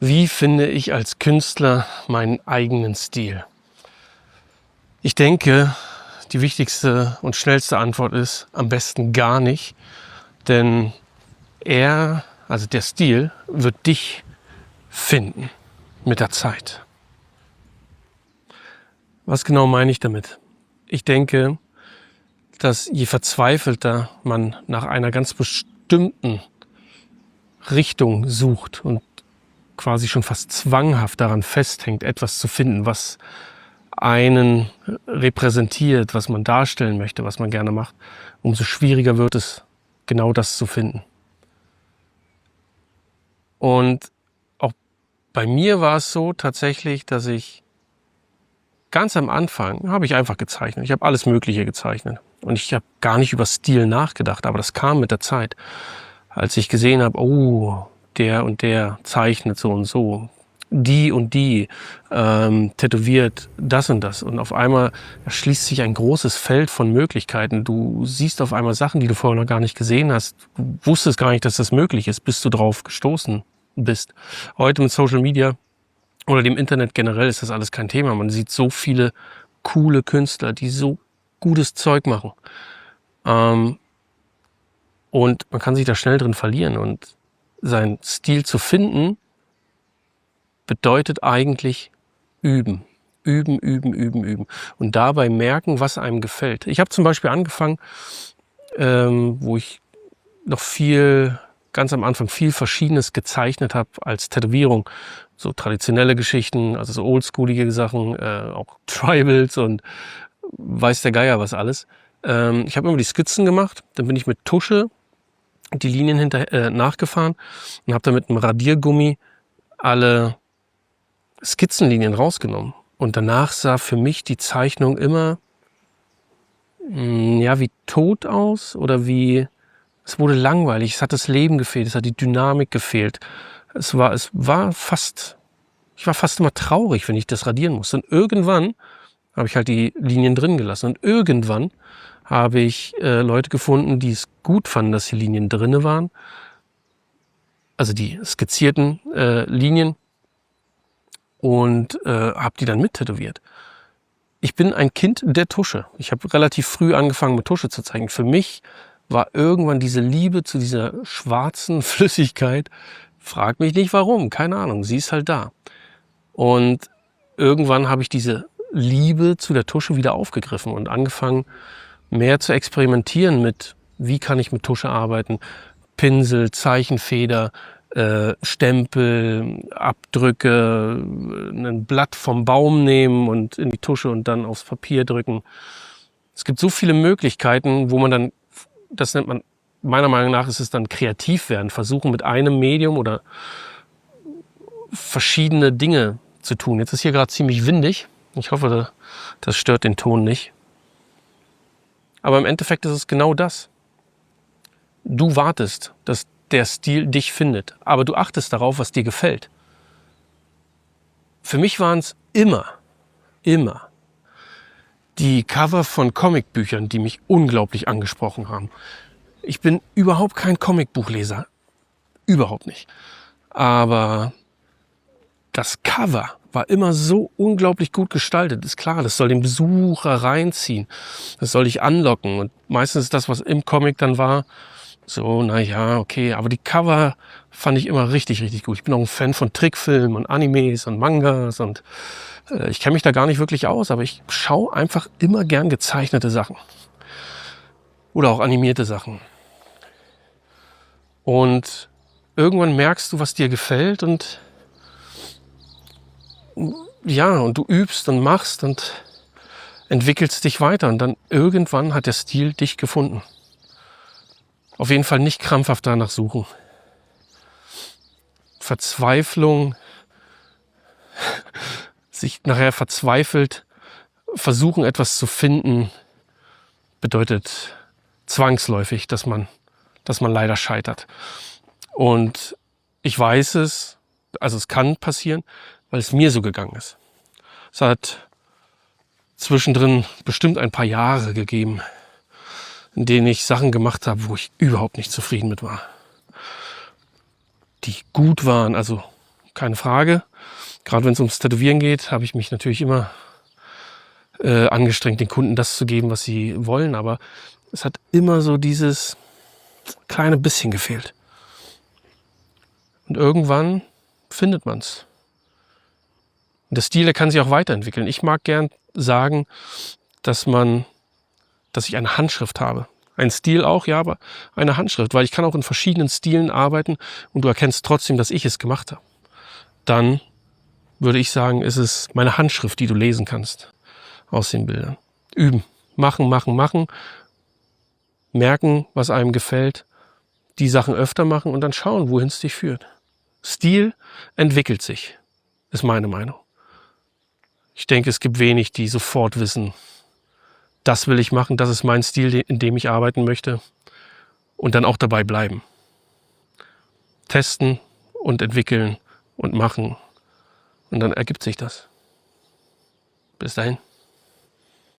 Wie finde ich als Künstler meinen eigenen Stil? Ich denke, die wichtigste und schnellste Antwort ist am besten gar nicht, denn also der Stil, wird dich finden mit der Zeit. Was genau meine ich damit? Ich denke, dass je verzweifelter man nach einer ganz bestimmten Richtung sucht und quasi schon fast zwanghaft daran festhängt, etwas zu finden, was einen repräsentiert, was man darstellen möchte, was man gerne macht, umso schwieriger wird es, genau das zu finden. Und auch bei mir war es so tatsächlich, dass ich ganz am Anfang habe ich einfach gezeichnet. Ich habe alles Mögliche gezeichnet. Und ich habe gar nicht über Stil nachgedacht, aber das kam mit der Zeit. Als ich gesehen habe, oh, der und der zeichnet so und so, die und die tätowiert das und das. Und auf einmal erschließt sich ein großes Feld von Möglichkeiten. Du siehst auf einmal Sachen, die du vorher noch gar nicht gesehen hast. Du wusstest gar nicht, dass das möglich ist, bis du drauf gestoßen bist. Heute mit Social Media oder dem Internet generell ist das alles kein Thema. Man sieht so viele coole Künstler, die so gutes Zeug machen. Und man kann sich da schnell drin verlieren. Und seinen Stil zu finden, bedeutet eigentlich üben. Üben, üben, üben, üben. Und dabei merken, was einem gefällt. Ich habe zum Beispiel angefangen, wo ich noch ganz am Anfang viel Verschiedenes gezeichnet habe als Tätowierung. So traditionelle Geschichten, also so oldschoolige Sachen, auch Tribals und weiß der Geier was alles. Ich habe immer die Skizzen gemacht, dann bin ich mit Tusche die Linien nachgefahren und habe dann mit einem Radiergummi alle Skizzenlinien rausgenommen. Und danach sah für mich die Zeichnung immer wie tot aus oder es wurde langweilig, es hat das Leben gefehlt, es hat die Dynamik gefehlt. Ich war fast immer traurig, wenn ich das radieren musste. Und irgendwann habe ich halt die Linien drin gelassen. Und irgendwann habe ich Leute gefunden, die es gut fanden, dass die Linien drinne waren. Also die skizzierten Linien. Und habe die dann mittätowiert. Ich bin ein Kind der Tusche. Ich habe relativ früh angefangen mit Tusche zu zeichnen. Für mich war irgendwann diese Liebe zu dieser schwarzen Flüssigkeit, frag mich nicht warum, keine Ahnung, sie ist halt da. Und irgendwann habe ich diese Liebe zu der Tusche wieder aufgegriffen und angefangen, mehr zu experimentieren mit, wie kann ich mit Tusche arbeiten, Pinsel, Zeichenfeder, Stempel, Abdrücke, ein Blatt vom Baum nehmen und in die Tusche und dann aufs Papier drücken. Es gibt so viele Möglichkeiten, wo man dann, das nennt man, meiner Meinung nach ist es dann kreativ werden, versuchen mit einem Medium oder verschiedene Dinge zu tun. Jetzt ist hier gerade ziemlich windig. Ich hoffe, das stört den Ton nicht. Aber im Endeffekt ist es genau das. Du wartest, dass der Stil dich findet, aber du achtest darauf, was dir gefällt. Für mich waren es immer die Cover von Comicbüchern, die mich unglaublich angesprochen haben. Ich bin überhaupt kein Comicbuchleser, überhaupt nicht. Aber das Cover war immer so unglaublich gut gestaltet. Ist klar, das soll den Besucher reinziehen, das soll dich anlocken. Und meistens ist das, was im Comic dann war, so, naja, okay, aber die Cover fand ich immer richtig, richtig gut. Ich bin auch ein Fan von Trickfilmen und Animes und Mangas und ich kenne mich da gar nicht wirklich aus, aber ich schaue einfach immer gern gezeichnete Sachen. Oder auch animierte Sachen. Und irgendwann merkst du, was dir gefällt und ja, und du übst und machst und entwickelst dich weiter und dann irgendwann hat der Stil dich gefunden. Auf jeden Fall nicht krampfhaft danach suchen. Verzweiflung, sich nachher verzweifelt versuchen, etwas zu finden, bedeutet zwangsläufig, dass man leider scheitert. Und ich weiß es, also es kann passieren, weil es mir so gegangen ist. Es hat zwischendrin bestimmt ein paar Jahre gegeben, in denen ich Sachen gemacht habe, wo ich überhaupt nicht zufrieden mit war. Die gut waren, also keine Frage. Gerade wenn es ums Tätowieren geht, habe ich mich natürlich immer angestrengt, den Kunden das zu geben, was sie wollen. Aber es hat immer so dieses kleine bisschen gefehlt. Und irgendwann findet man es. Und der Stil, der kann sich auch weiterentwickeln. Ich mag gern sagen, dass ich eine Handschrift habe. Ein Stil auch, ja, aber eine Handschrift, weil ich kann auch in verschiedenen Stilen arbeiten und du erkennst trotzdem, dass ich es gemacht habe. Dann würde ich sagen, ist es meine Handschrift, die du lesen kannst aus den Bildern. Üben, machen, machen, machen, merken, was einem gefällt, die Sachen öfter machen und dann schauen, wohin es dich führt. Stil entwickelt sich, ist meine Meinung. Ich denke, es gibt wenig, die sofort wissen, das will ich machen, das ist mein Stil, in dem ich arbeiten möchte und dann auch dabei bleiben. Testen und entwickeln und machen und dann ergibt sich das. Bis dahin.